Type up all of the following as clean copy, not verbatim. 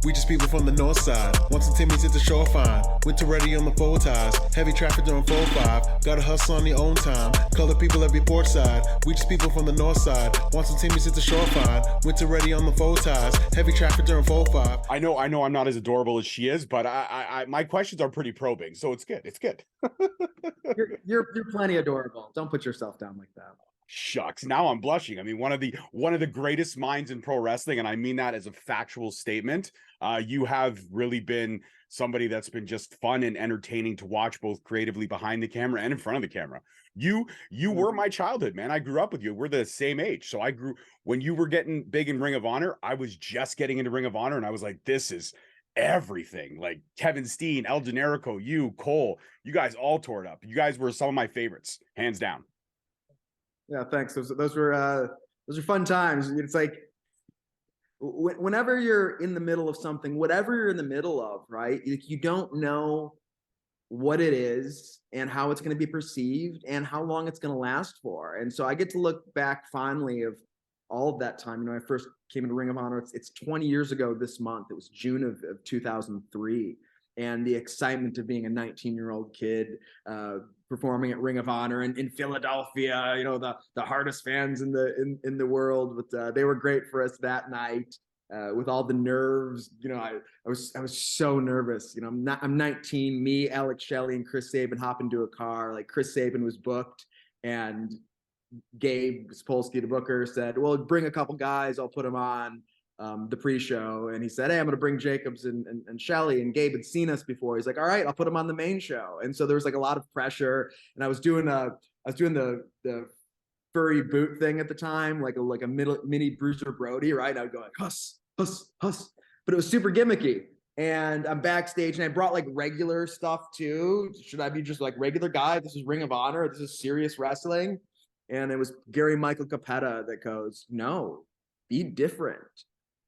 We just people from the north side. Once the Timmy's hit the shore fine. Winter ready on the full ties. Heavy traffic during 4-5. Gotta hustle on your own time. Color people every port side. We just people from the north side. Once the Timmy's hit the shore fine. Winter ready on the full ties. Heavy traffic during 4-5. I know I'm not as adorable as she is, but I my questions are pretty probing, so it's good. It's good. You're plenty adorable. Don't put yourself down like that. Shucks, now I'm blushing. I mean, one of the greatest minds in pro wrestling, and I mean that as a factual statement. You have really been somebody that's been just fun and entertaining to watch, both creatively behind the camera and in front of the camera. You were my childhood, man. I grew up with you. We're the same age. So when you were getting big in Ring of Honor, I was just getting into Ring of Honor, and I was like, this is everything. Like Kevin Steen, El Generico, you, Cole, you guys all tore it up. You guys were some of my favorites, hands down. Yeah, thanks. Those were fun times. It's like whenever you're in the middle of something, whatever you're in the middle of, right? You don't know what it is and how it's going to be perceived and how long it's going to last for. And so I get to look back fondly of all of that time. You know, I first came into Ring of Honor. It's 20 years ago this month. It was June of 2003. And the excitement of being a 19-year-old kid performing at Ring of Honor in Philadelphia, you know, the hardest fans in the world. But they were great for us that night with all the nerves. You know, I was so nervous. You know, I'm 19. Me, Alex Shelley, and Chris Sabin hop into a car. Like Chris Sabin was booked, and Gabe Sapolsky, the booker, said, "Well, bring a couple guys. I'll put them on." The pre-show, and he said, "Hey, I'm gonna bring Jacobs and Shelley," and Gabe had seen us before. He's like, "All right, I'll put him on the main show." And so there was like a lot of pressure, and I was doing the furry boot thing at the time, like a mini Bruiser Brody, right? I would go like huss, huss, huss, but it was super gimmicky. And I'm backstage, and I brought like regular stuff too. Should I be just like regular guy? This is Ring of Honor. This is serious wrestling. And it was Gary Michael Capetta that goes, "No, be different."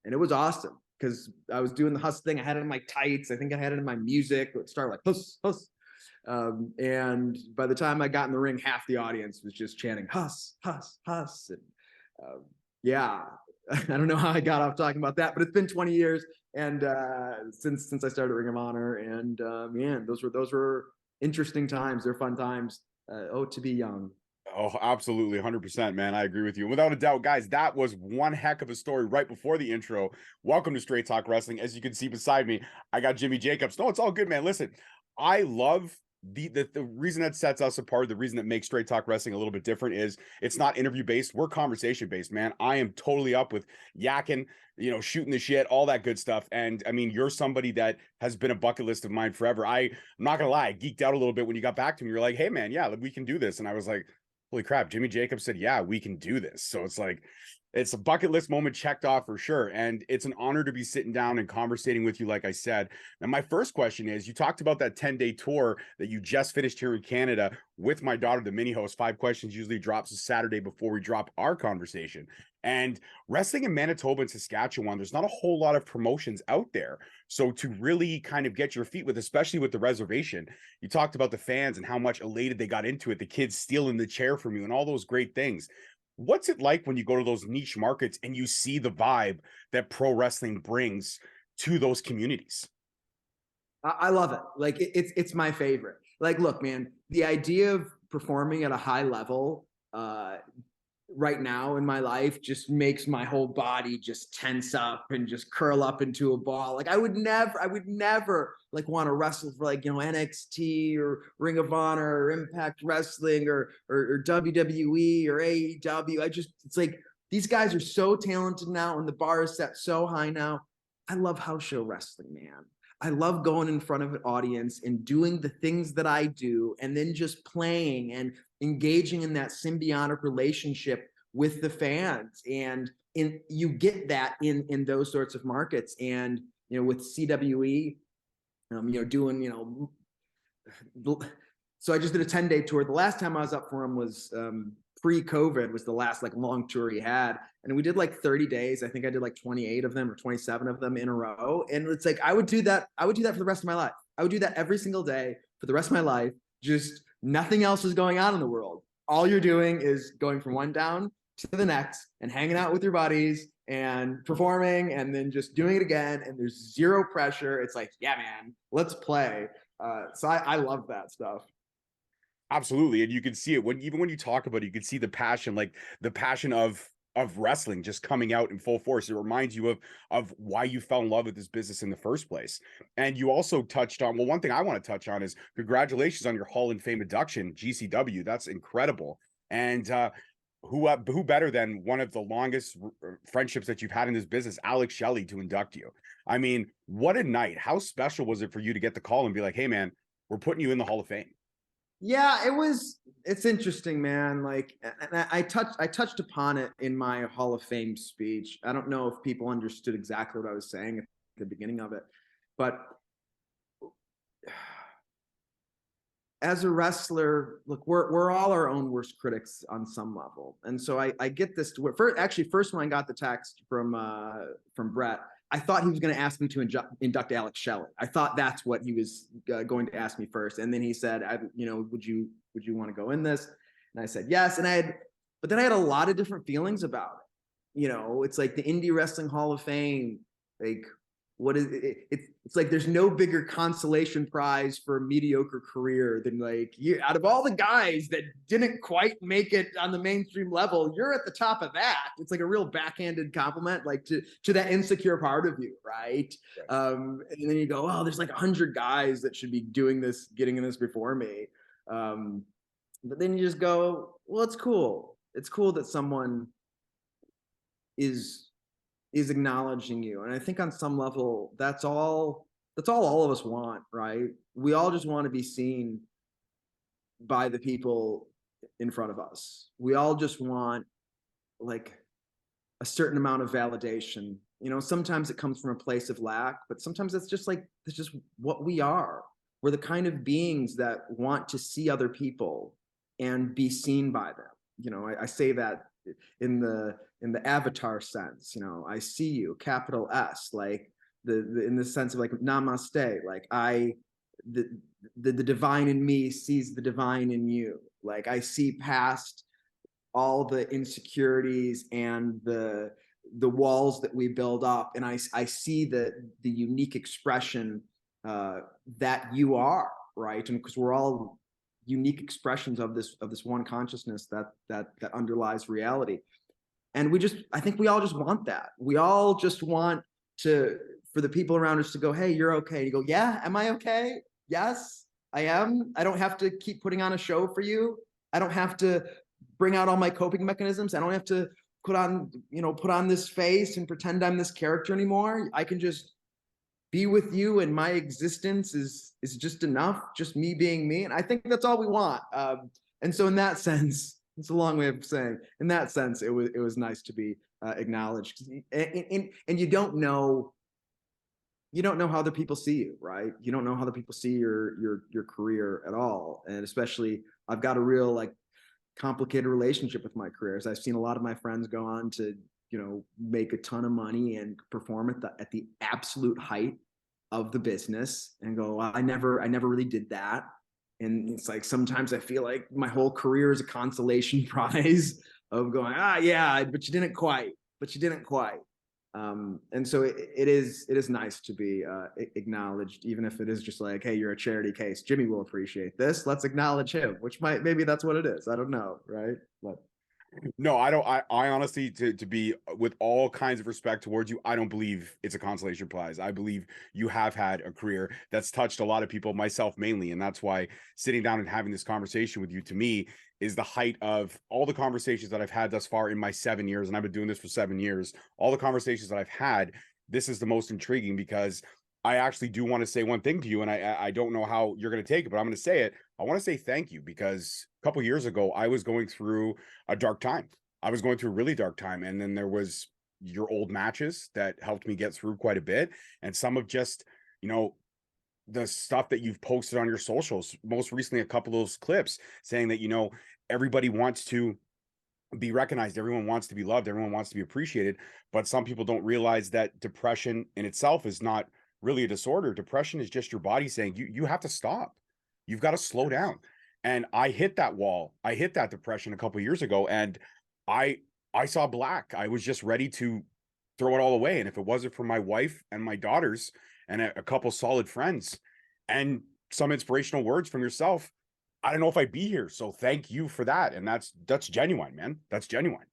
And it was awesome because I was doing the huss thing. I had it in my tights. I think I had it in my music. It started like huss, huss. And by the time I got in the ring, half the audience was just chanting huss, huss, huss. And yeah, I don't know how I got off talking about that, but it's been 20 years and since I started Ring of Honor. And man, those were interesting times. They're fun times. To be young. Oh, absolutely. 100%, man. I agree with you. Without a doubt, guys, that was one heck of a story right before the intro. Welcome to Straight Talk Wrestling. As you can see beside me, I got Jimmy Jacobs. No, it's all good, man. Listen, I love the reason that sets us apart, the reason that makes Straight Talk Wrestling a little bit different is it's not interview based. We're conversation based, man. I am totally up with yakking, you know, shooting the shit, all that good stuff. And I mean, you're somebody that has been a bucket list of mine forever. I'm not gonna lie, I geeked out a little bit when you got back to me. You're like, "Hey man, yeah, we can do this." And I was like, holy crap, Jimmy Jacobs said, "Yeah, we can do this." So it's like, it's a bucket list moment checked off for sure. And it's an honor to be sitting down and conversating with you, like I said. Now, my first question is, you talked about that 10-day tour that you just finished here in Canada with my daughter, the mini host. 5 Questions usually drops a Saturday before we drop our conversation. And wrestling in Manitoba and Saskatchewan, there's not a whole lot of promotions out there. So to really kind of get your feet with, especially with the reservation, you talked about the fans and how much elated they got into it, the kids stealing the chair from you and all those great things. What's it like when you go to those niche markets and you see the vibe that pro wrestling brings to those communities? I love it. Like it's my favorite. Like, look, man, the idea of performing at a high level right now in my life just makes my whole body just tense up and just curl up into a ball. Like I would never like want to wrestle for like, you know, NXT or Ring of Honor or Impact Wrestling or WWE or AEW. It's like these guys are so talented now and the bar is set so high now. I love house show wrestling, man. I love going in front of an audience and doing the things that I do and then just playing and engaging in that symbiotic relationship with the fans. And you get that in those sorts of markets. And, you know, with CWE, you know, doing, you know, so I just did a 10-day tour. The last time I was up for him was pre-COVID, was the last like long tour he had. And we did like 30 days. I think I did like 28 of them or 27 of them in a row. And it's like, I would do that for the rest of my life. I would do that every single day for the rest of my life. Just nothing else is going on in the world. All you're doing is going from one town to the next and hanging out with your buddies and performing and then just doing it again. And there's zero pressure. It's like, yeah, man, let's play. So I love that stuff. Absolutely. And you can see it even when you talk about it, you can see the passion, like the passion of wrestling just coming out in full force. It reminds you of why you fell in love with this business in the first place. And you also touched on, well, one thing I want to touch on is congratulations on your Hall of Fame induction, GCW. That's incredible. And who better than one of the longest friendships that you've had in this business, Alex Shelley, to induct you? I mean, what a night. How special was it for you to get the call and be like, hey man, we're putting you in the Hall of Fame? Yeah, it's interesting, man. Like, and I touched upon it in my Hall of Fame speech. I don't know if people understood exactly what I was saying at the beginning of it, but as a wrestler, look, we're all our own worst critics on some level. And so I get this to where first when I got the text from Brett, I thought he was going to ask me to induct Alex Shelley. I thought that's what he was going to ask me first. And then he said, would you want to go in this? And I said, yes. But then I had a lot of different feelings about it. It's like the Indie Wrestling Hall of Fame. Like, what is it? It's like there's no bigger consolation prize for a mediocre career than like out of all the guys that didn't quite make it on the mainstream level, you're at the top of that. It's like a real backhanded compliment, like to that insecure part of you, right? And then you go, oh, there's like 100 guys that should be doing this, getting in this before me. But then you just go, well, it's cool. It's cool that someone is acknowledging you. And I think on some level, that's all of us want, right? We all just want to be seen by the people in front of us. We all just want like a certain amount of validation. Sometimes it comes from a place of lack, but sometimes it's just what we are. We're the kind of beings that want to see other people and be seen by them. I say that in the avatar sense, I see you, capital S, like the in the sense of like namaste, like the divine in me sees the divine in you. Like I see past all the insecurities and the walls that we build up, and I see the unique expression that you are, right? And because we're all unique expressions of this one consciousness that underlies reality. And I think we all just want that. We all just want for the people around us to go, hey, you're okay. You go, yeah, am I okay? Yes, I am. I don't have to keep putting on a show for you. I don't have to bring out all my coping mechanisms. I don't have to put on this face and pretend I'm this character anymore. I can just be with you, and my existence is just enough, just me being me. And I think that's all we want. And so in that sense, it's a long way of saying, in that sense, it was nice to be acknowledged. And you don't know how other people see you, right? You don't know how other people see your career at all. And especially, I've got a real like complicated relationship with my career. As I've seen a lot of my friends go on to make a ton of money and perform at the absolute height of the business, and go, well, I never really did that. And it's like, sometimes I feel like my whole career is a consolation prize of going, yeah, but you didn't quite. And so it is nice to be acknowledged, even if it is just like, hey, you're a charity case. Jimmy will appreciate this. Let's acknowledge him, which maybe that's what it is. I don't know, right? But no, I don't. I honestly, to be with all kinds of respect towards you, I don't believe it's a consolation prize. I believe you have had a career that's touched a lot of people, myself mainly, and that's why sitting down and having this conversation with you, to me, is the height of all the conversations that I've had thus far in my 7 years, and I've been doing this for 7 years. All the conversations that I've had, this is the most intriguing, because I actually do want to say one thing to you, and I don't know how you're going to take it, but I'm going to say it. I want to say thank you, because a couple years ago, I was going through a dark time. I was going through a really dark time. And then there was your old matches that helped me get through quite a bit. And some of just, the stuff that you've posted on your socials, most recently, a couple of those clips saying that, everybody wants to be recognized. Everyone wants to be loved. Everyone wants to be appreciated. But some people don't realize that depression in itself is not really a disorder. Depression is just your body saying you have to stop. You've got to slow down. And I hit that wall. I hit that depression a couple of years ago, and I saw black. I was just ready to throw it all away. And if it wasn't for my wife and my daughters and a couple solid friends and some inspirational words from yourself, I don't know if I'd be here. So thank you for that. And that's genuine, man. That's genuine.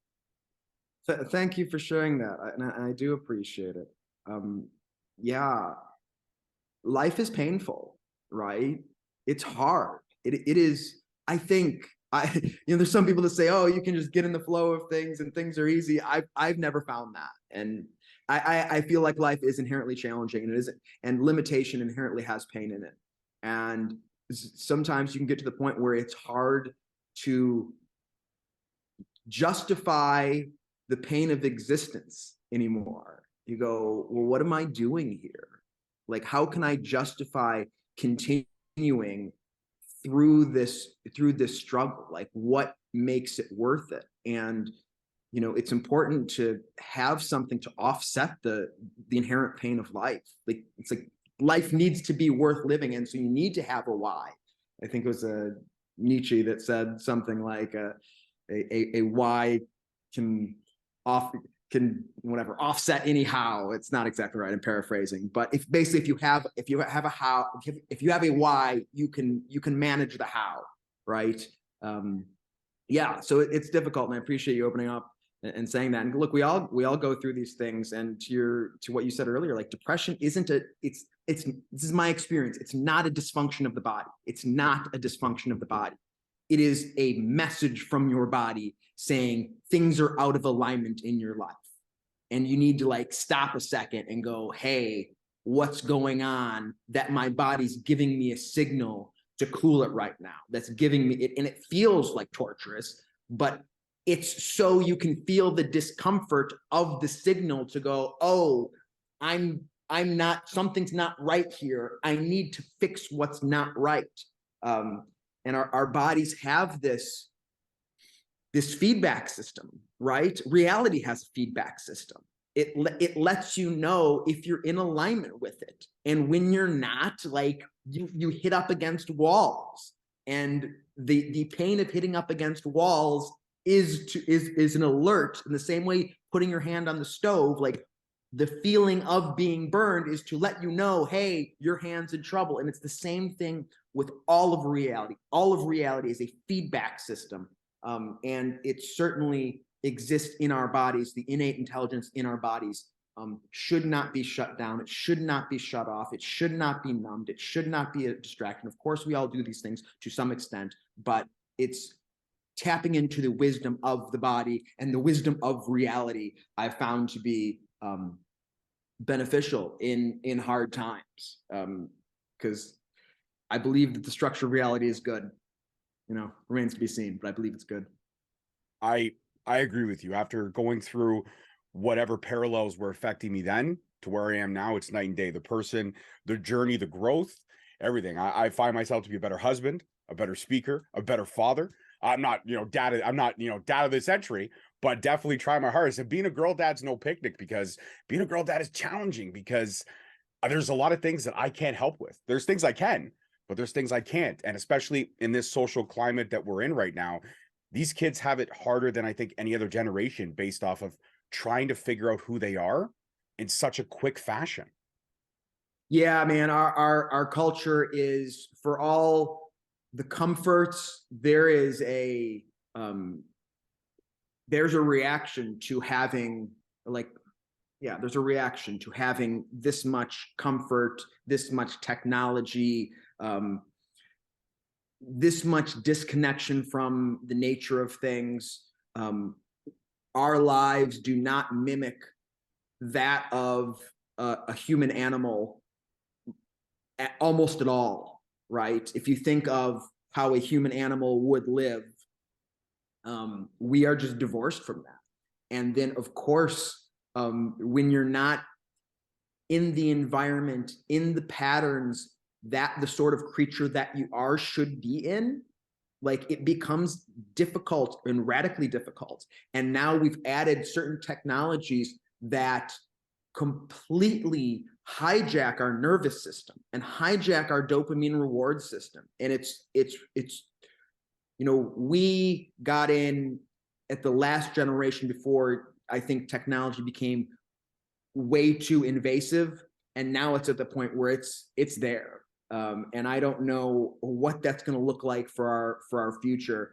Thank you for sharing that, and I do appreciate it. Yeah, life is painful, right? It's hard. It is. I think there's some people that say, "Oh, you can just get in the flow of things and things are easy." I've never found that, and I feel like life is inherently challenging, and it isn't, and limitation inherently has pain in it, and sometimes you can get to the point where it's hard to justify the pain of existence anymore. You go, well, what am I doing here? Like, how can I justify continuing through this struggle? Like, what makes it worth it? And it's important to have something to offset the inherent pain of life. Like, it's like life needs to be worth living, and so you need to have a why. I think it was Nietzsche that said something like a why can offset anyhow. It's not exactly right, I'm paraphrasing, but if you have a how, if you have a why, you can manage the how, right? Yeah, so it's difficult, and I appreciate you opening up and saying that. And look, we all go through these things, and to what you said earlier, like, depression isn't this is my experience, it's not a dysfunction of the body. It's not a dysfunction of the body. It is a message from your body saying things are out of alignment in your life. And you need to, like, stop a second and go, hey, what's going on that my body's giving me a signal to cool it right now? That's giving me it. And it feels like torturous, but it's so you can feel the discomfort of the signal to go, oh, I'm not, something's not right here. I need to fix what's not right. And our bodies have this feedback system, right? Reality has a feedback system. It lets you know if you're in alignment with it. And when you're not, like, you hit up against walls. And the pain of hitting up against walls is an alert. In the same way, putting your hand on the stove, like, the feeling of being burned is to let you know, hey, your hand's in trouble. And it's the same thing with all of reality. All of reality is a feedback system. And it certainly exists in our bodies. The innate intelligence in our bodies should not be shut down. It should not be shut off. It should not be numbed. It should not be a distraction. Of course, we all do these things to some extent, but it's tapping into the wisdom of the body and the wisdom of reality I've found to be beneficial in hard times, because I believe that the structure of reality is good. Remains to be seen, but I believe it's good. I agree with you. After going through whatever parallels were affecting me then to where I am now, it's night and day. The person, the journey, the growth, everything. I find myself to be a better husband, a better speaker, a better father. I'm not, dad of the century, but definitely try my hardest. And being a girl dad's no picnic, because being a girl dad is challenging, because there's a lot of things that I can't help with. There's things I can, but there's things I can't. And especially in this social climate that we're in right now, these kids have it harder than I think any other generation, based off of trying to figure out who they are in such a quick fashion. Yeah, man, our culture is, for all the comforts, there's a reaction to having, like, yeah, there's a reaction to having this much comfort, this much technology, this much disconnection from the nature of things. Our lives do not mimic that of a human animal almost at all, right? If you think of how a human animal would live, we are just divorced from that. And then, of course, when you're not in the environment, in the patterns that the sort of creature that you are should be in, like, it becomes difficult and radically difficult. And now we've added certain technologies that completely hijack our nervous system and hijack our dopamine reward system. And it's we got in at the last generation before, I think, technology became way too invasive, and now it's at the point where it's there. And I don't know what that's going to look like for our future,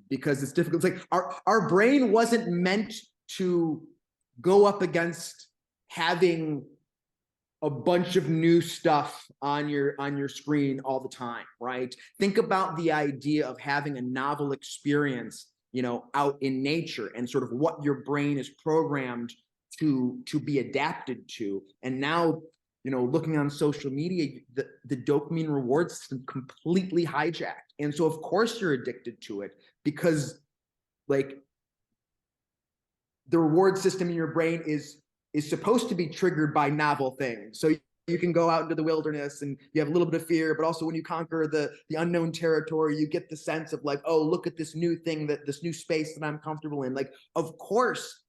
because it's difficult. It's like our brain wasn't meant to go up against having a bunch of new stuff on your screen all the time, right? Think about the idea of having a novel experience, out in nature, and sort of what your brain is programmed to be adapted to. And now, looking on social media, the dopamine reward system completely hijacked. And so of course you're addicted to it, because like the reward system in your brain is supposed to be triggered by novel things. So you can go out into the wilderness and you have a little bit of fear, but also when you conquer the unknown territory, you get the sense of like, oh, look at this new thing, this new space that I'm comfortable in. Like, of course,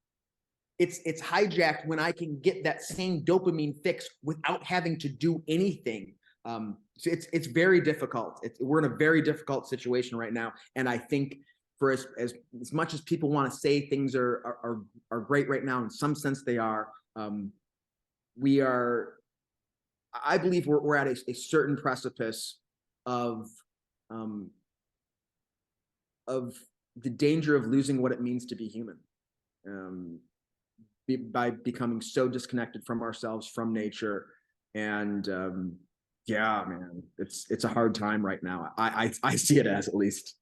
it's hijacked when I can get that same dopamine fix without having to do anything. So it's very difficult. We're in a very difficult situation right now, and I think for as much as people want to say things are great right now, in some sense they are. I believe we're at a certain precipice of the danger of losing what it means to be human, by becoming so disconnected from ourselves, from nature. And yeah, man, it's a hard time right now. I see it as, at least.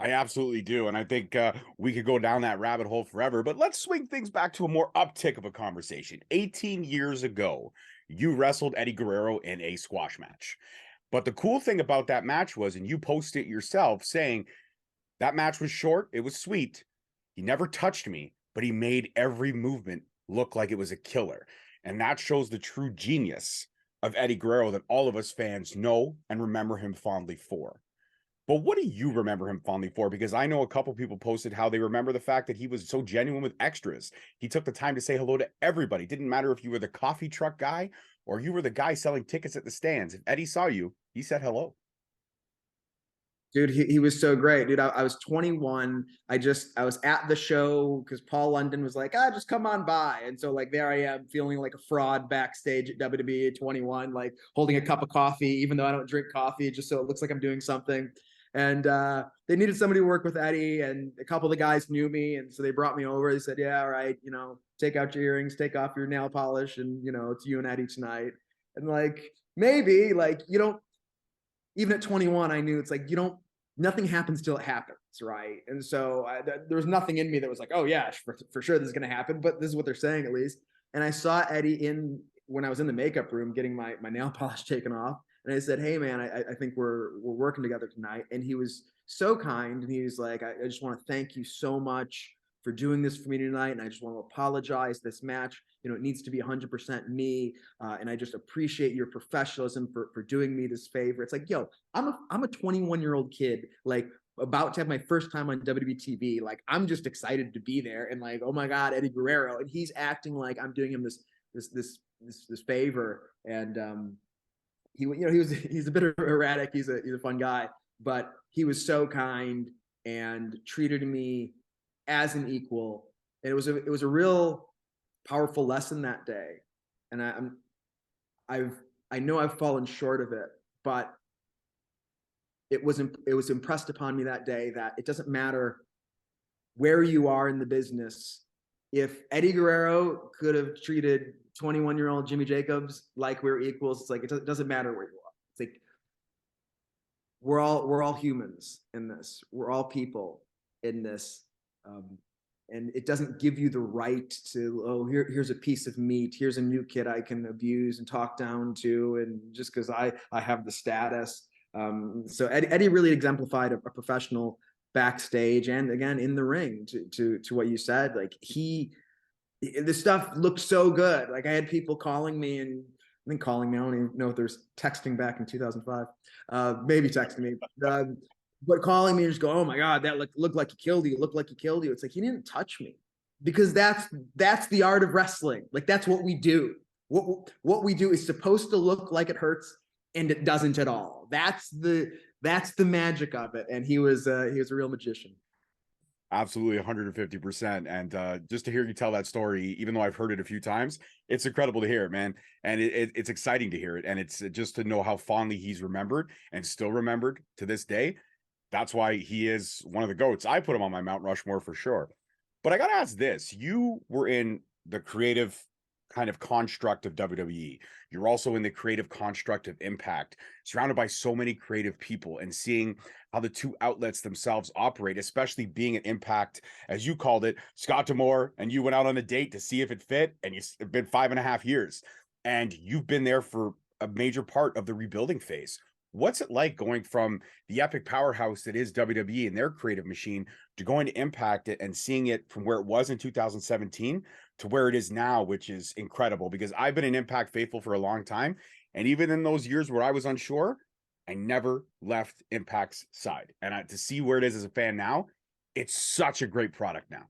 I absolutely do. And I think we could go down that rabbit hole forever, but let's swing things back to a more uptick of a conversation. 18 years ago, you wrestled Eddie Guerrero in a squash match. But the cool thing about that match was, and you posted it yourself, saying that match was short, it was sweet. He never touched me, but he made every movement look like it was a killer. And that shows the true genius of Eddie Guerrero that all of us fans know and remember him fondly for. But what do you remember him fondly for? Because I know a couple people posted how they remember the fact that he was so genuine with extras. He took the time to say hello to everybody. It didn't matter if you were the coffee truck guy or you were the guy selling tickets at the stands. If Eddie saw you, he said hello. Dude, he was so great, dude. I was 21. I was at the show because Paul London was like, just come on by. And so like there I am feeling like a fraud backstage at WWE at 21, like holding a cup of coffee, even though I don't drink coffee, just so it looks like I'm doing something. And they needed somebody to work with Eddie, and a couple of the guys knew me, and so they brought me over. They said, yeah, all right, take out your earrings, take off your nail polish, and it's you and Eddie tonight. And like, maybe, like, even at 21, I knew it's like, nothing happens till it happens, right? And so there was nothing in me that was like, oh yeah, for sure this is going to happen, but this is what they're saying at least. And I saw Eddie when I was in the makeup room getting my nail polish taken off. And I said, hey man, I think we're working together tonight. And he was so kind. And he was like, I just want to thank you so much for doing this for me tonight. And I just want to apologize. This match, it needs to be 100% me. And I just appreciate your professionalism for doing me this favor. It's like, yo, I'm a 21-year-old kid, like about to have my first time on WWE TV. Like, I'm just excited to be there. And like, oh my God, Eddie Guerrero. And he's acting like I'm doing him this favor. And he's a bit erratic. He's a fun guy, but he was so kind and treated me as an equal. And it was a real powerful lesson that day. And I know I've fallen short of it, but it was impressed upon me that day that it doesn't matter where you are in the business. If Eddie Guerrero could have treated 21-year-old Jimmy Jacobs like we're equals, it's like it doesn't matter where you are. It's like we're all humans in this. We're all people in this, and it doesn't give you the right to here's a piece of meat. Here's a new kid I can abuse and talk down to, and just because I have the status. So Eddie really exemplified a professional backstage and again in the ring. To what you said, like the stuff looked so good. Like I had people calling me and I don't even know if there's texting back in 2005, maybe texting me, but calling me and just go, oh my God, that looked like he killed you. Looked like he killed you. It's like, he didn't touch me, because that's the art of wrestling. Like that's what we do. What we do is supposed to look like it hurts, and it doesn't at all. That's the magic of it. And he was a real magician. Absolutely 150%. And just to hear you tell that story, even though I've heard it a few times, it's incredible to hear it, man. And it's exciting to hear it. And it's just to know how fondly he's remembered and still remembered to this day. That's why he is one of the GOATs. I put him on my Mount Rushmore for sure. But I got to ask this. You were in the creative kind of construct of WWE. You're also in the creative construct of Impact, surrounded by so many creative people and seeing how the two outlets themselves operate, especially being an Impact, as you called it, Scott D'Amore, and you went out on a date to see if it fit, and it's been 5.5 years, and you've been there for a major part of the rebuilding phase. What's it like going from the epic powerhouse that is WWE and their creative machine to going to Impact it and seeing it from where it was in 2017 to where it is now, which is incredible because I've been an Impact faithful for a long time. And even in those years where I was unsure, I never left Impact's side. And to see where it is as a fan now, it's such a great product now.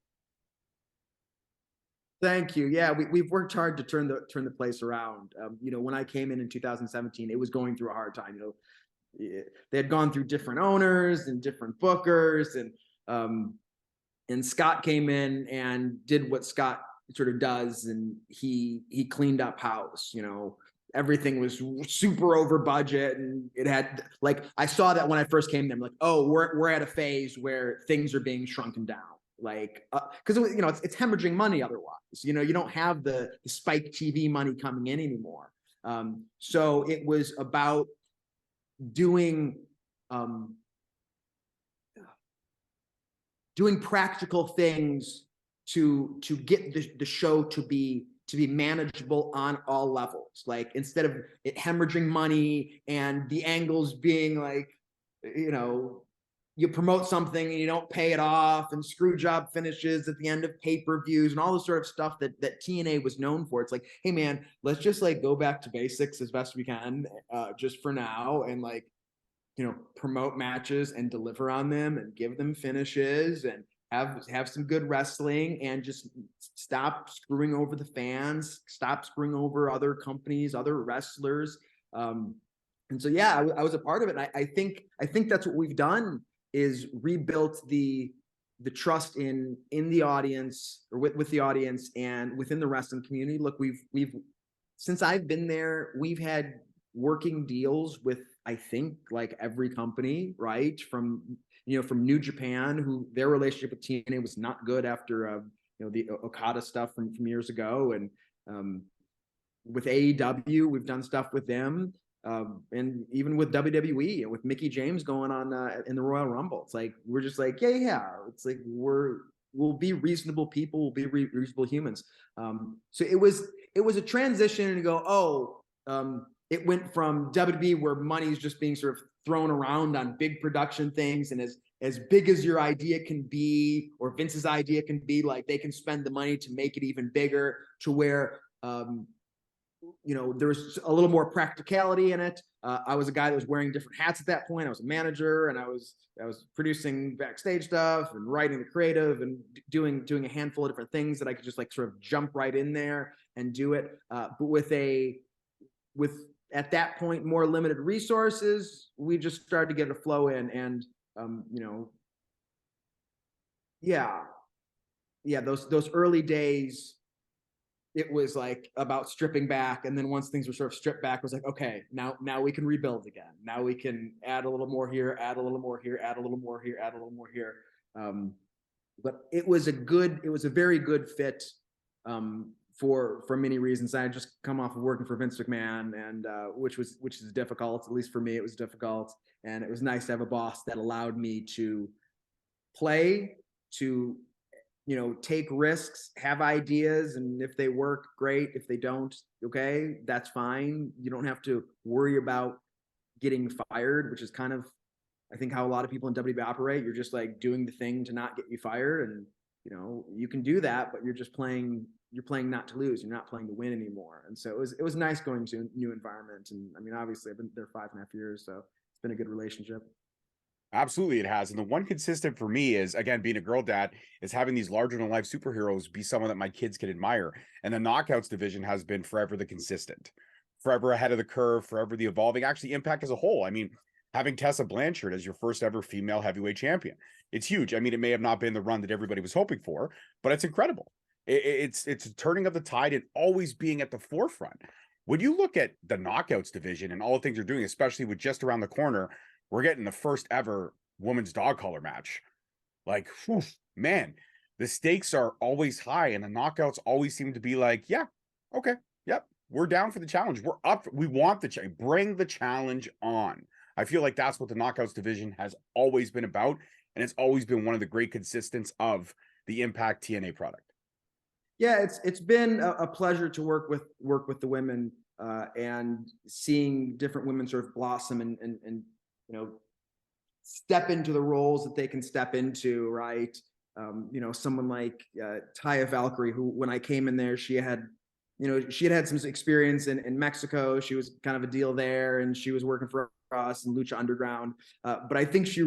Thank you. Yeah, we've worked hard to turn the place around. When I came in 2017, it was going through a hard time. They had gone through different owners and different bookers, and Scott came in and did what Scott sort of does, and he cleaned up house. Everything was super over budget, and it had, like, I saw that when I first came there. I'm like, oh, we're at a phase where things are being shrunken down, like, because it's hemorrhaging money otherwise. You don't have the Spike TV money coming in anymore. So it was about doing practical things to get the show to be manageable on all levels. Like, instead of it hemorrhaging money and the angles being like, you promote something and you don't pay it off, and screw job finishes at the end of pay-per-views and all the sort of stuff that TNA was known for. It's like, hey man, let's just like go back to basics as best we can, just for now, and like, promote matches and deliver on them and give them finishes and have some good wrestling, and just stop screwing over the fans, stop screwing over other companies, other wrestlers. And so, yeah, I was a part of it. And I think that's what we've done, is rebuilt the trust in the audience, or with the audience and within the wrestling community. Look, we've since I've been there, we've had working deals with, I think, like every company, right? From New Japan, who their relationship with TNA was not good after the Okada stuff from years ago, and with AEW, we've done stuff with them. And even with WWE, with Mickey James going on in the Royal Rumble, it's like, we're just like, yeah. It's like, we'll be reasonable people, we'll be reasonable humans. So it was a transition to go, it went from WWE, where money's just being sort of thrown around on big production things, and as big as your idea can be, or Vince's idea can be, like, they can spend the money to make it even bigger, to where there's a little more practicality in it. I was a guy that was wearing different hats at that point. I was a manager, and I was producing backstage stuff and writing the creative and doing a handful of different things that I could just like sort of jump right in there and do it. But with at that point more limited resources, we just started to get a flow in, and those early days, it was like about stripping back. And then once things were sort of stripped back, it was like, okay, now we can rebuild again. Now we can add a little more here, add a little more here, add a little more here, add a little more here. But it was a very good fit for many reasons. I had just come off of working for Vince McMahon, and which is difficult. At least for me, it was difficult. And it was nice to have a boss that allowed me to play, to take risks, have ideas, and if they work, great. If they don't, okay, that's fine. You don't have to worry about getting fired, which is kind of, I think, how a lot of people in WWE operate. You're just like doing the thing to not get you fired, and you can do that, but you're playing not to lose. You're not playing to win anymore. And so it was nice going to a new environment. And I mean, obviously I've been there 5.5 years, so it's been a good relationship. Absolutely, it has. And the one consistent for me is, again, being a girl dad, is having these larger than life superheroes be someone that my kids can admire. And the Knockouts division has been forever the consistent, forever ahead of the curve, forever the evolving. Actually, Impact as a whole. I mean, having Tessa Blanchard as your first ever female heavyweight champion. It's huge. I mean, it may have not been the run that everybody was hoping for, but it's incredible. It's a turning of the tide and always being at the forefront. When you look at the knockouts division and all the things you're doing, especially with just around the corner, we're getting the first ever women's dog collar match. Like, whew, man, the stakes are always high, and the knockouts always seem to be like, yeah, okay, yep, we're down for the challenge. We're up. We want the challenge. Bring the challenge on. I feel like that's what the knockouts division has always been about, and it's always been one of the great consistents of the Impact TNA product. Yeah, it's been a pleasure to work with the women and seeing different women sort of blossom and you know, step into the roles that they can step into, right? You know, someone like Taya Valkyrie, who when I came in there, she had had some experience in Mexico. She was kind of a deal there, and she was working for us in Lucha Underground. But I think she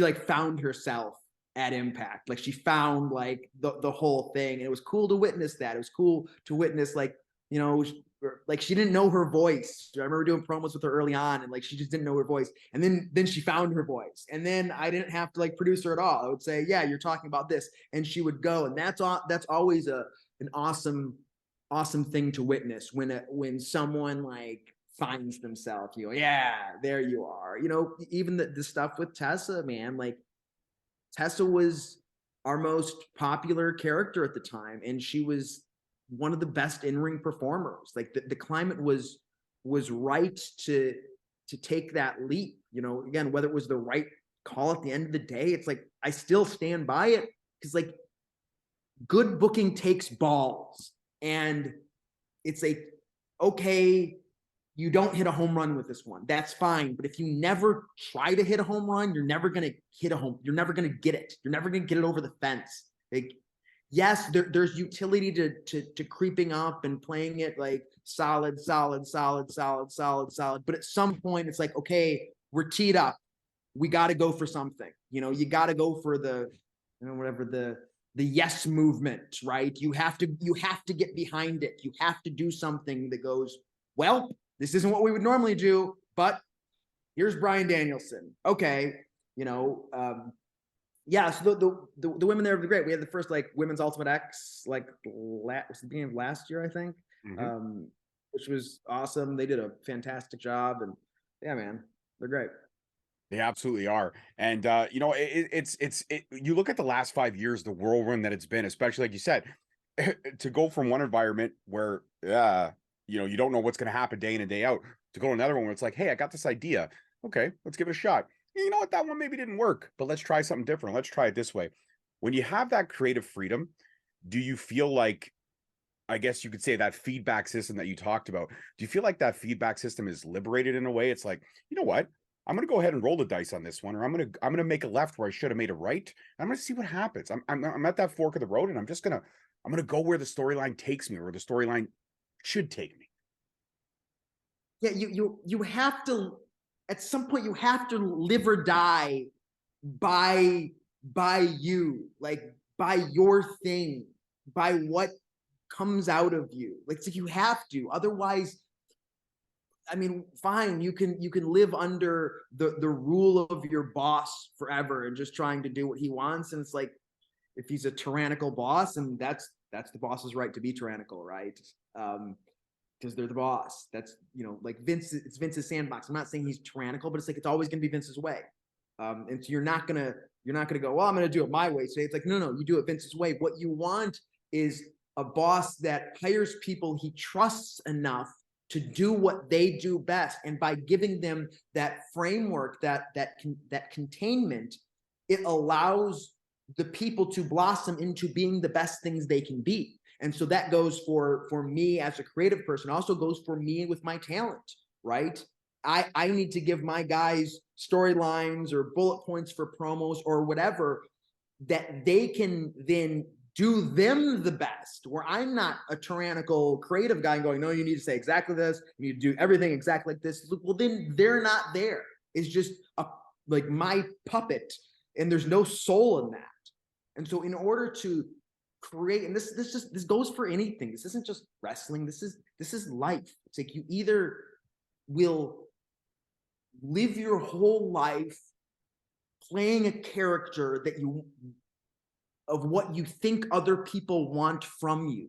like found herself at Impact. Like she found like the whole thing, and it was cool to witness that. It was cool to witness, like, you know, like she didn't know her voice. I remember doing promos with her early on, and like she just didn't know her voice. And then she found her voice, and then I didn't have to like produce her at all. I would say, yeah, you're talking about this, and she would go. And that's always an awesome thing to witness when someone like finds themselves. You go, yeah, there you are. You know, even the stuff with Tessa, man, like Tessa was our most popular character at the time, and she was one of the best in-ring performers. Like the climate was right to take that leap. You know, again, whether it was the right call at the end of the day, it's like I still stand by it, because like good booking takes balls, and it's like, okay, you don't hit a home run with this one, that's fine. But if you never try to hit a home run, you're never going to hit a home. You're never going to get it. You're never going to get it over the fence. Like, yes, there's utility to creeping up and playing it like solid. But at some point it's like, okay, we're teed up. We got to go for something. You know, you got to go for the, you know, whatever the yes movement, right? You have to get behind it. You have to do something that goes, well, this isn't what we would normally do, but here's Bryan Danielson. Okay, you know, yeah. So the women there were great. We had the first like women's Ultimate X like the beginning of last year, I think, which was awesome. They did a fantastic job, and yeah, man, they're great. They absolutely are. And you know, you look at the last 5 years, the whirlwind that it's been, especially like you said, to go from one environment where you know, you don't know what's going to happen day in and day out, to go to another one where it's like, hey, I got this idea. Okay, let's give it a shot. You know what? That one maybe didn't work, but let's try something different. Let's try it this way. When you have that creative freedom, do you feel like, I guess you could say, that feedback system that you talked about, do you feel like that feedback system is liberated in a way? It's like, you know what? I'm going to go ahead and roll the dice on this one, or I'm going to make a left where I should have made a right. I'm going to see what happens. I'm at that fork of the road, and I'm going to go where the storyline takes me, or where the storyline should take me. Yeah, you have to, at some point you have to live or die by you, like by your thing, by what comes out of you. Like, it's like you have to, otherwise, I mean, fine, you can live under the rule of your boss forever and just trying to do what he wants. And it's like, if he's a tyrannical boss, and that's the boss's right to be tyrannical, right? Because they're the boss. That's, you know, like Vince, it's Vince's sandbox. I'm not saying he's tyrannical, but it's like, it's always going to be Vince's way. And so you're not gonna go, well, I'm gonna do it my way today. It's like, no, you do it Vince's way. What you want is a boss that hires people he trusts enough to do what they do best, and by giving them that framework, that containment, it allows the people to blossom into being the best things they can be. And so that goes for me as a creative person, also goes for me with my talent, right? I need to give my guys storylines or bullet points for promos or whatever that they can then do them the best, where I'm not a tyrannical creative guy going, no, you need to say exactly this, you need to do everything exactly like this. Well, then they're not there. It's just like my puppet, and there's no soul in that. And so in order to create, and this goes for anything. This isn't just wrestling. This is life. It's like, you either will live your whole life playing a character of what you think other people want from you.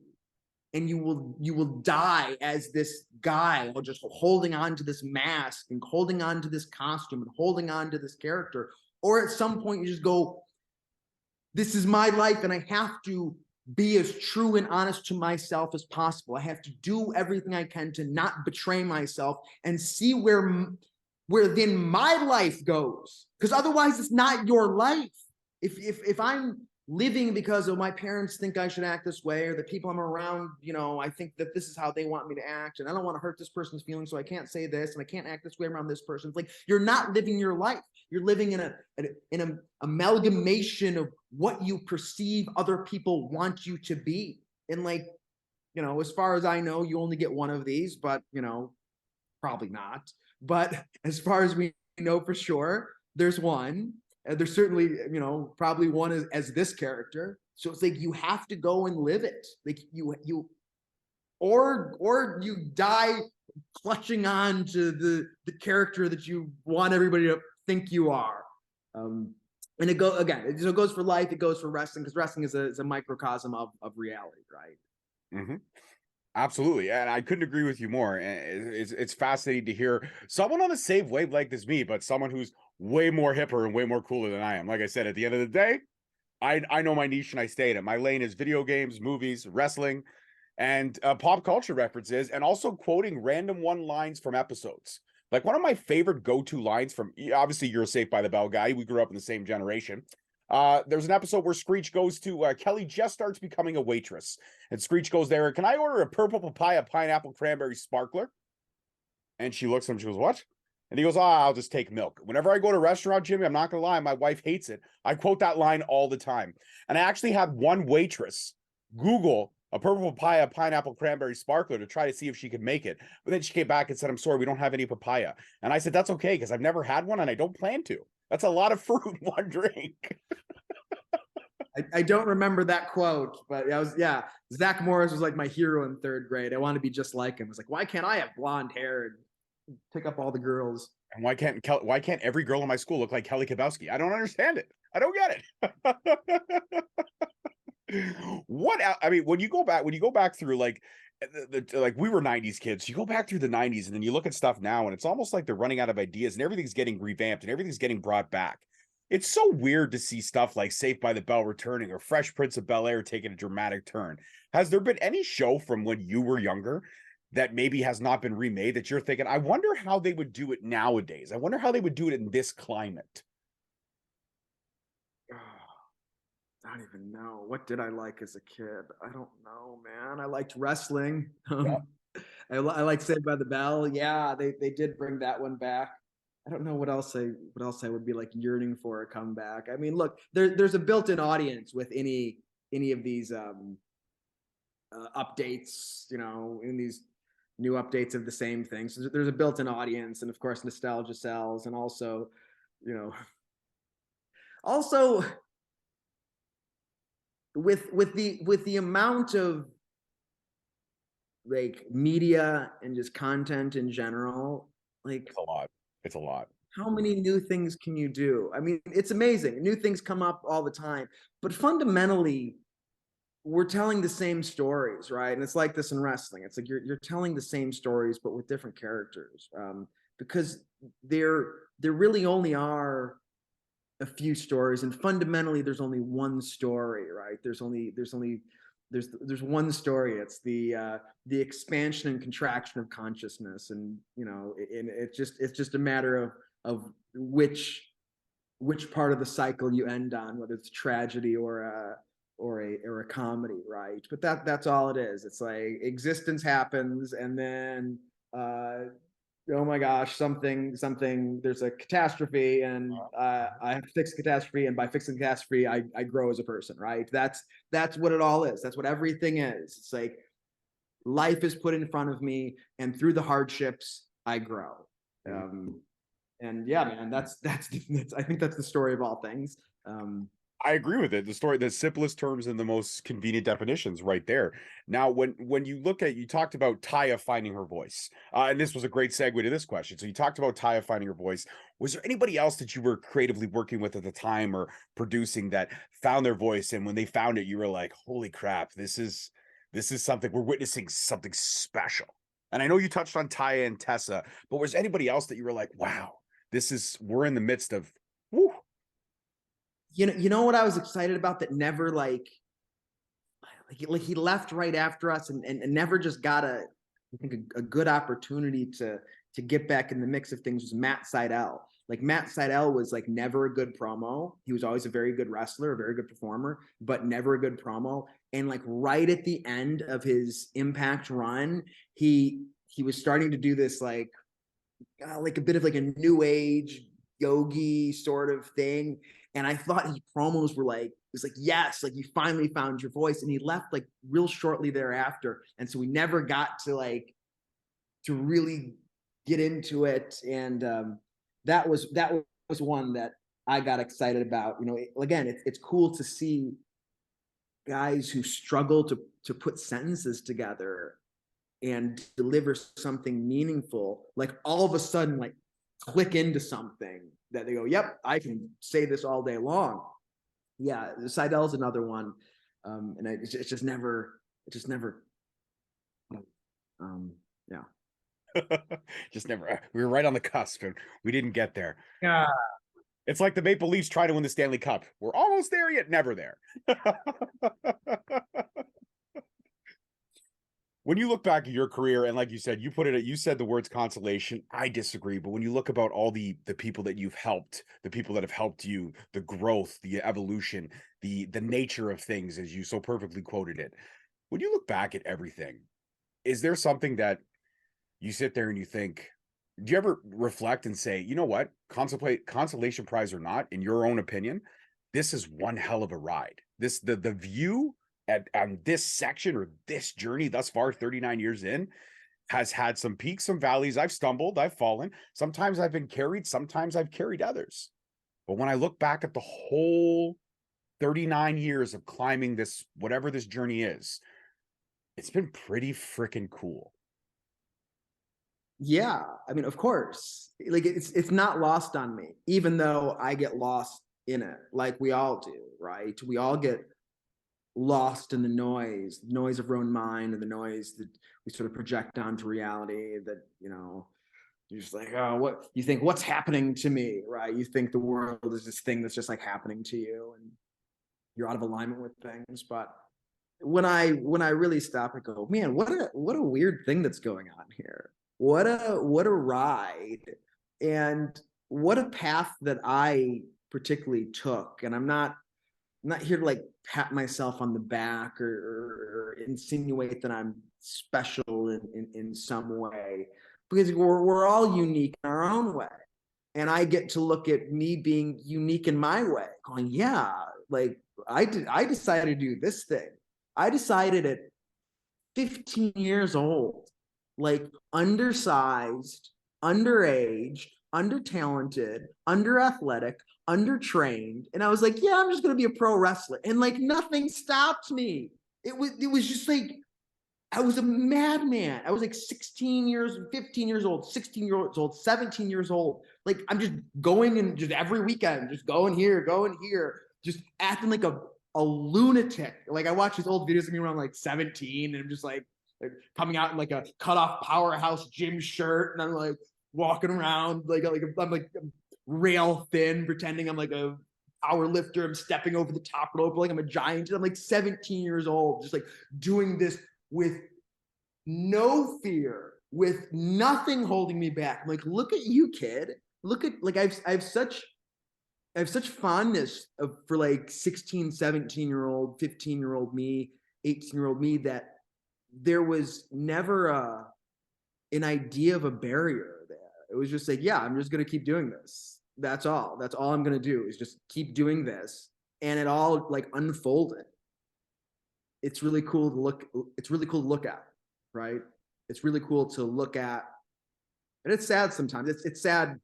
And you will die as this guy, or just holding on to this mask and holding on to this costume and holding on to this character. Or at some point you just go, this is my life and I have to be as true and honest to myself as possible. I have to do everything I can to not betray myself and see where then my life goes. Because otherwise it's not your life. If I'm living because my parents think I should act this way, or the people I'm around, I think that this is how they want me to act, and I don't want to hurt this person's feelings, so I can't say this, and I can't act this way around this person. It's like, you're not living your life. You're living in an amalgamation of what you perceive other people want you to be. And as far as I know, you only get one of these, but probably not. But as far as we know for sure, there's one. There's certainly, probably one as this character. So it's like, you have to go and live it. Like or you die clutching on to the character that you want everybody to think you are. And it goes for life. It goes for wrestling, because wrestling is a microcosm of reality, right? Mm-hmm. Absolutely, and I couldn't agree with you more. It's fascinating to hear someone on the same wavelength as me, but someone who's way more hipper and way more cooler than I am. Like I said, at the end of the day, I know my niche and I stay in it. My lane is video games, movies, wrestling, and pop culture references, and also quoting random one-lines from episodes. Like, one of my favorite go-to lines from, obviously you're a Saved by the Bell guy. We grew up in the same generation. There's an episode where Screech goes to, Kelly just starts becoming a waitress. And Screech goes there, can I order a purple papaya, pineapple, cranberry sparkler? And she looks at him, she goes, what? And he goes, I'll just take milk. Whenever I go to a restaurant, Jimmy, I'm not going to lie, my wife hates it. I quote that line all the time. And I actually had one waitress Google a purple papaya, pineapple, cranberry sparkler to try to see if she could make it. But then she came back and said, I'm sorry, we don't have any papaya. And I said, that's okay, because I've never had one and I don't plan to. That's a lot of fruit in one drink. I don't remember that quote, but Zach Morris was like my hero in third grade. I want to be just like him. I was like, why can't I have blonde hair and pick up all the girls? And why can't every girl in my school look like Kelly Kabowski? I don't understand it. I don't get it. When you go back through like we were 90s kids, you go back through the 90s and then you look at stuff now and it's almost like they're running out of ideas and everything's getting revamped and everything's getting brought back. It's so weird to see stuff like Saved by the Bell returning or Fresh Prince of Bel-Air taking a dramatic turn. Has there been any show from when you were younger that maybe has not been remade that you're thinking, I wonder how they would do it nowadays? I wonder how they would do it in this climate. I don't even know. What did I like as a kid? I don't know, man. I liked wrestling. Yeah. I liked Saved by the Bell. Yeah, they did bring that one back. I don't know what else I would be like yearning for a comeback. I mean, look, there's a built-in audience with any of these updates, in these new updates of the same thing. So there's a built-in audience, and of course nostalgia sells, and also with the amount of like media and just content in general, like it's a lot. How many new things can you do? I mean, it's amazing. New things come up all the time, but fundamentally we're telling the same stories, right? And it's like this in wrestling. It's like you're telling the same stories but with different characters, because there really only are a few stories, and fundamentally there's only one story, right? There's one story. It's the expansion and contraction of consciousness, and it's just a matter of which part of the cycle you end on, whether it's tragedy or a comedy, right? But that's all it is. It's like existence happens, and then oh my gosh, something, there's a catastrophe, and I have to fix the catastrophe, and by fixing the catastrophe, I grow as a person, right? That's what it all is. That's what everything is. It's like life is put in front of me, and through the hardships, I grow. And yeah, man, that's I think that's the story of all things. I agree with it. The story, the simplest terms and the most convenient definitions, right there. Now, when you look at, you talked about Taya finding her voice, and this was a great segue to this question. So you talked about Taya finding her voice. Was there anybody else that you were creatively working with at the time or producing that found their voice, and when they found it, you were like, "Holy crap! This is something we're witnessing something special." And I know you touched on Taya and Tessa, but was anybody else that you were like, "Wow, we're in the midst of." Woo, You know what I was excited about that never like he left right after us and never just got I think a good opportunity to get back in the mix of things was Matt Seidel. Like Matt Seidel was like never a good promo. He was always a very good wrestler, a very good performer, but never a good promo. And like right at the end of his Impact run, he was starting to do this like a bit of like a new age yogi sort of thing. And I thought his promos were like, it was like, yes, like you finally found your voice. And he left like real shortly thereafter. And so we never got to really get into it. And that was one that I got excited about. You know, again, it's cool to see guys who struggle to put sentences together and deliver something meaningful, like all of a sudden, like click into something that they go, yep, I can say this all day long. Yeah, Seidel's another one. And it's just never, yeah. just never. We were right on the cusp, and we didn't get there. Yeah. It's like the Maple Leafs try to win the Stanley Cup. We're almost there, yet never there. When you look back at your career, and like you said, you said the words consolation. I disagree, but when you look about all the people that you've helped, the people that have helped you, the growth, the evolution, the nature of things, as you so perfectly quoted it, when you look back at everything, is there something that you sit there and you think, do you ever reflect and say, you know what, consolation prize or not, in your own opinion, this is one hell of a ride. The view on this section or this journey thus far, 39 years in, has had some peaks, some valleys. I've stumbled, I've fallen. Sometimes I've been carried, sometimes I've carried others. But when I look back at the whole 39 years of climbing this, whatever this journey is, it's been pretty freaking cool. Yeah, I mean, of course, like it's not lost on me, even though I get lost in it, like we all do, right? We all get lost in the noise of our own mind, and the noise that we sort of project onto reality. That you're just like, oh, what you think? What's happening to me, right? You think the world is this thing that's just like happening to you, and you're out of alignment with things. But when I really stop and go, man, what a weird thing that's going on here. What a ride, and what a path that I particularly took. And I'm not here to like pat myself on the back or insinuate that I'm special in some way, because we're all unique in our own way. And I get to look at me being unique in my way, going, yeah, like I decided to do this thing. I decided at 15 years old, like undersized, underage, under-talented, under-athletic, under-trained. And I was like, yeah, I'm just going to be a pro wrestler. And like nothing stopped me. It was just like, I was a madman. I was like 15 years old, 16 years old, 17 years old. Like I'm just going and just every weekend, just going here, just acting like a lunatic. Like I watch these old videos of me when I'm like 17, and I'm just like coming out in like a cut off Powerhouse gym shirt, and I'm like walking around like I'm like rail thin, pretending I'm like a power lifter. I'm stepping over the top rope like I'm a giant. I'm like 17 years old, just like doing this with no fear, with nothing holding me back. I'm like, look at you, kid. Look at like I have such fondness for like 16, 17-year-old, 15-year-old me, 18-year-old me, that there was never an idea of a barrier there. It was just like, yeah, I'm just going to keep doing this. That's all I'm going to do is just keep doing this. And it all like unfolded. It's really cool to look at, right? It's really cool to look at. And it's sad sometimes. It's sad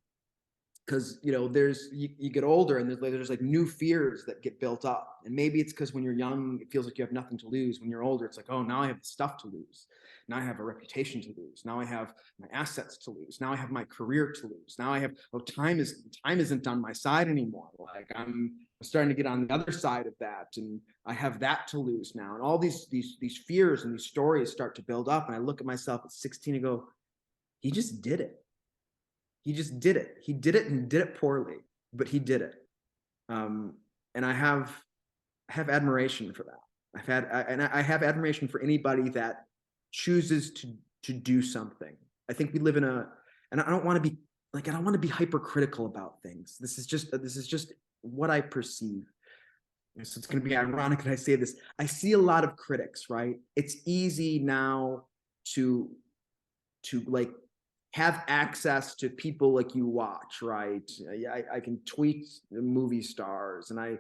because there's you get older and there's like new fears that get built up, and maybe it's because when you're young it feels like you have nothing to lose. When you're older it's like, oh, now I have stuff to lose, now I have a reputation to lose, now I have my assets to lose, now I have my career to lose, now I have, oh, time isn't on my side anymore, like I'm starting to get on the other side of that, and I have that to lose now, and all these fears and these stories start to build up, and I look at myself at 16 and go, he just did it. He just did it. He did it and did it poorly, but he did it. And I have admiration for that. I have admiration for anybody that chooses to do something. I think we live in and I don't want to be like, I don't want to be hypercritical about things. This is just what I perceive. So it's going to be ironic that I say this. I see a lot of critics, right? It's easy now to like have access to people like you watch, right? I can tweet movie stars, and I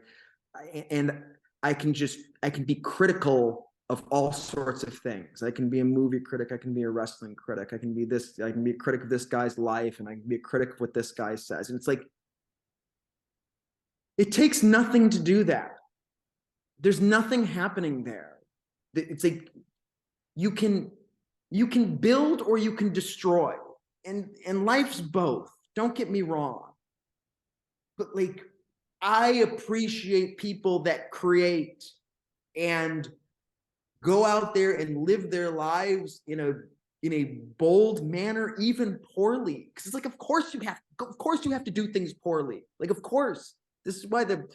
can be critical of all sorts of things. I can be a movie critic, I can be a wrestling critic, I can be a critic of this guy's life, and I can be a critic of what this guy says. And it's like, it takes nothing to do that. There's nothing happening there. It's like you can build or you can destroy. And life's both. Don't get me wrong. But like, I appreciate people that create and go out there and live their lives in a bold manner, even poorly. Because it's like, of course you have to do things poorly. Like, of course. This is why the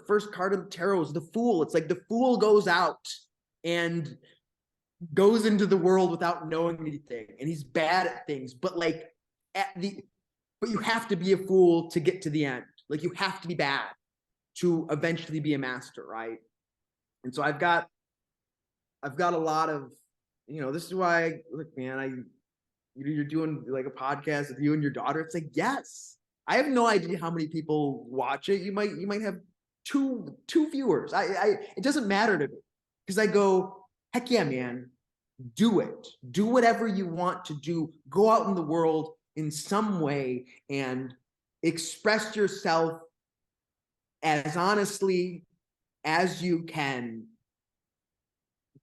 first card of the tarot is the Fool. It's like the Fool goes out and goes into the world without knowing anything, and he's bad at things, but you have to be a fool to get to the end. Like, you have to be bad to eventually be a master, right? And so I've got a lot of, this is why, look, man, you're doing like a podcast with you and your daughter. It's like, yes, I have no idea how many people watch it. You might have two viewers. It doesn't matter to me, because I go, heck yeah, man, do it. Do whatever you want to do. Go out in the world in some way and express yourself as honestly as you can.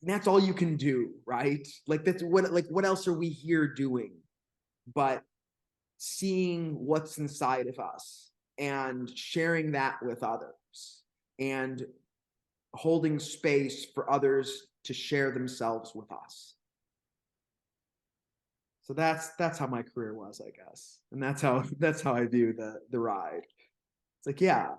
And that's all you can do, right? Like, what else are we here doing but seeing what's inside of us and sharing that with others and holding space for others to share themselves with us. So that's how my career was, I guess. And that's how I view the ride. It's like, yeah,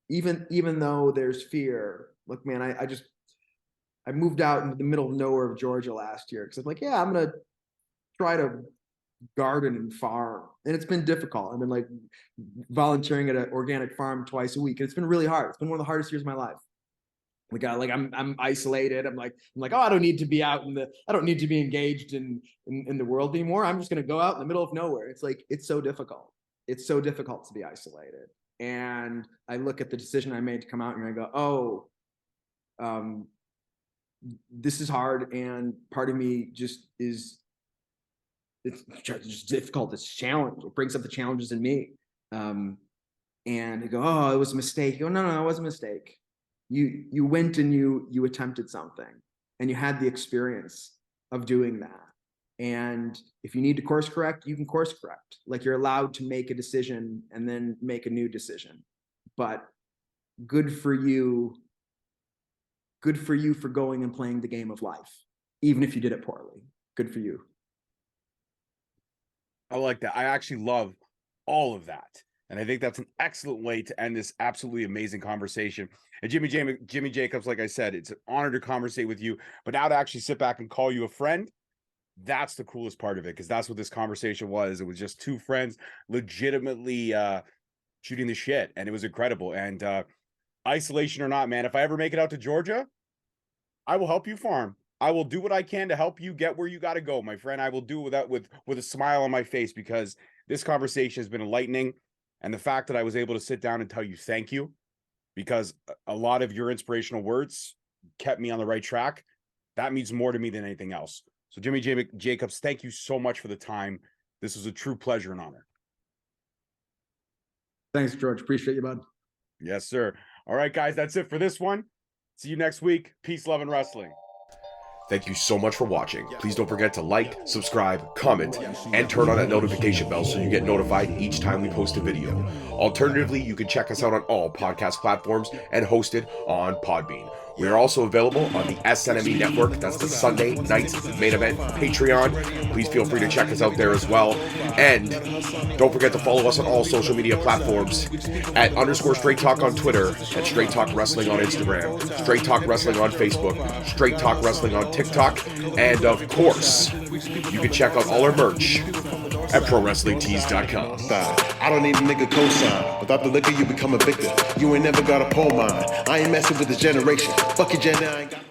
even though there's fear, look, man, I moved out into the middle of nowhere of Georgia last year, because I'm like, yeah, I'm gonna try to garden and farm. And it's been difficult. I've been like volunteering at an organic farm twice a week, and it's been really hard. It's been one of the hardest years of my life. Like I'm isolated. I'm like, oh, I don't need to be I don't need to be engaged in the world anymore. I'm just gonna go out in the middle of nowhere. It's like, it's so difficult. It's so difficult to be isolated. And I look at the decision I made to come out here and I go, oh, this is hard. And part of me just it's just difficult. It's a challenge. It brings up the challenges in me. And I go, oh, it was a mistake. You go, no, it wasn't a mistake. You went and you attempted something, and you had the experience of doing that. And if you need to course correct, you can course correct. Like, you're allowed to make a decision and then make a new decision. But good for you for going and playing the game of life, even if you did it poorly. Good for you. I like that. I actually love all of that. And I think that's an excellent way to end this absolutely amazing conversation. And Jimmy Jacobs, like I said, it's an honor to conversate with you, but now to actually sit back and call you a friend, that's the coolest part of it, because that's what this conversation was. It was just two friends legitimately shooting the shit, and it was incredible. And isolation or not, man, if I ever make it out to Georgia, I will help you farm. I will do what I can to help you get where you got to go, my friend. I will do that with a smile on my face, because this conversation has been enlightening. And the fact that I was able to sit down and tell you thank you, because a lot of your inspirational words kept me on the right track, that means more to me than anything else. So Jimmy Jacobs, thank you so much for the time. This was a true pleasure and honor. Thanks, George. Appreciate you, bud. Yes, sir. All right, guys, that's it for this one. See you next week. Peace, love, and wrestling. Thank you so much for watching. Please don't forget to like, subscribe, comment, and turn on that notification bell so you get notified each time we post a video. Alternatively, you can check us out on all podcast platforms and hosted on Podbean. We are also available on the SNME network. That's the Sunday Night Main Event Patreon. Please feel free to check us out there as well. And don't forget to follow us on all social media platforms at _Straight Talk on Twitter, at Straight Talk Wrestling on Instagram, Straight Talk Wrestling on Facebook, Straight Talk Wrestling on TikTok, and of course, you can check out all our merch at ProWrestlingTees.com. I don't need a nigga cosign. Without the liquor, you become a victim. You ain't never got a pole mine. I ain't messing with this generation. Fuck your gender, I ain't got